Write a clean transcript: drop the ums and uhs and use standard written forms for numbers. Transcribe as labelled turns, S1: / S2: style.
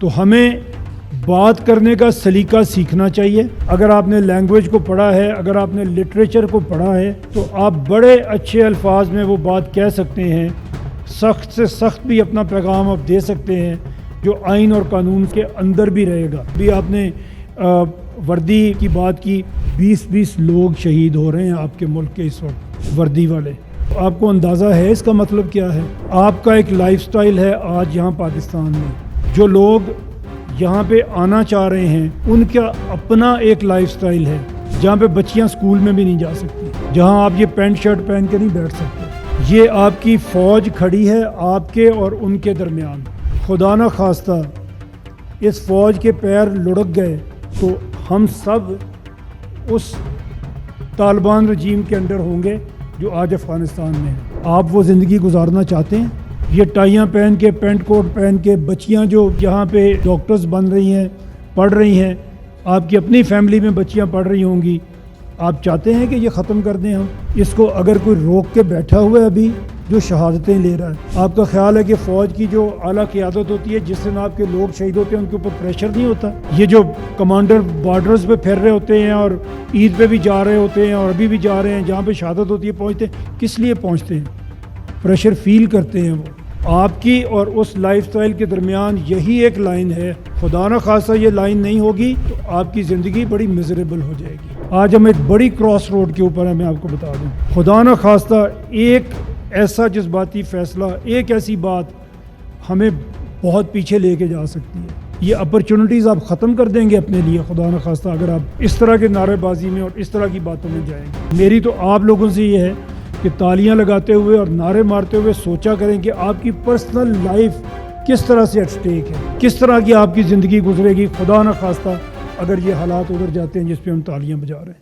S1: تو ہمیں بات کرنے کا سلیقہ سیکھنا چاہیے۔ اگر آپ نے لینگویج کو پڑھا ہے، اگر آپ نے لٹریچر کو پڑھا ہے تو آپ بڑے اچھے الفاظ میں وہ بات کہہ سکتے ہیں، سخت سے سخت بھی اپنا پیغام آپ دے سکتے ہیں جو آئین اور قانون کے اندر بھی رہے گا۔ بھی آپ نے وردی کی بات کی، 20 لوگ شہید ہو رہے ہیں آپ کے ملک کے اس وقت وردی والے۔ آپ کو اندازہ ہے اس کا مطلب کیا ہے؟ آپ کا ایک لائف سٹائل ہے آج یہاں پاکستان میں، جو لوگ یہاں پہ آنا چاہ رہے ہیں ان کا اپنا ایک لائف سٹائل ہے، جہاں پہ بچیاں سکول میں بھی نہیں جا سکتی، جہاں آپ یہ پینٹ شرٹ پہن کے نہیں بیٹھ سکتے۔ یہ آپ کی فوج کھڑی ہے آپ کے اور ان کے درمیان، خدا نہ خواستہ اس فوج کے پیر لڑک گئے تو ہم سب اس طالبان رجیم کے انڈر ہوں گے جو آج افغانستان میں ہے۔ آپ وہ زندگی گزارنا چاہتے ہیں؟ یہ ٹائیاں پہن کے، پینٹ کوٹ پہن کے بچیاں جو یہاں پہ ڈاکٹرز بن رہی ہیں، پڑھ رہی ہیں، آپ کی اپنی فیملی میں بچیاں پڑھ رہی ہوں گی، آپ چاہتے ہیں کہ یہ ختم کر دیں ہم اس کو؟ اگر کوئی روک کے بیٹھا ہوا ہے ابھی جو شہادتیں لے رہا ہے، آپ کا خیال ہے کہ فوج کی جو اعلیٰ قیادت ہوتی ہے جس دن آپ کے لوگ شہید ہوتے ہیں ان کے اوپر پریشر نہیں ہوتا؟ یہ جو کمانڈر بارڈرز پہ پھر رہے ہوتے ہیں اور عید پہ بھی جا رہے ہوتے ہیں اور ابھی بھی جا رہے ہیں، جہاں پہ شہادت ہوتی ہے پہنچتے ہیں، کس لیے پہنچتے ہیں؟ پریشر فیل کرتے ہیں وہ۔ آپ کی اور اس لائف سٹائل کے درمیان یہی ایک لائن ہے، خدا نہ خواستہ یہ لائن نہیں ہوگی تو آپ کی زندگی بڑی میزریبل ہو جائے گی۔ آج ہم ایک بڑی کراس روڈ کے اوپر ہیں، میں آپ کو بتا دوں، خدا نہ خواستہ ایک ایسا جذباتی فیصلہ، ایک ایسی بات ہمیں بہت پیچھے لے کے جا سکتی ہے۔ یہ اپرچونٹیز آپ ختم کر دیں گے اپنے لیے، خدا نہ خواستہ اگر آپ اس طرح کے نعرے بازی میں اور اس طرح کی باتوں میں جائیں گے۔ میری تو آپ لوگوں سے یہ ہے کہ تالیاں لگاتے ہوئے اور نعرے مارتے ہوئے سوچا کریں کہ آپ کی پرسنل لائف کس طرح سے ایٹ سٹیک ہے، کس طرح کی آپ کی زندگی گزرے گی، خدا نہ خواستہ اگر یہ حالات ادھر جاتے ہیں جس پہ ہم تالیاں بجا رہے ہیں۔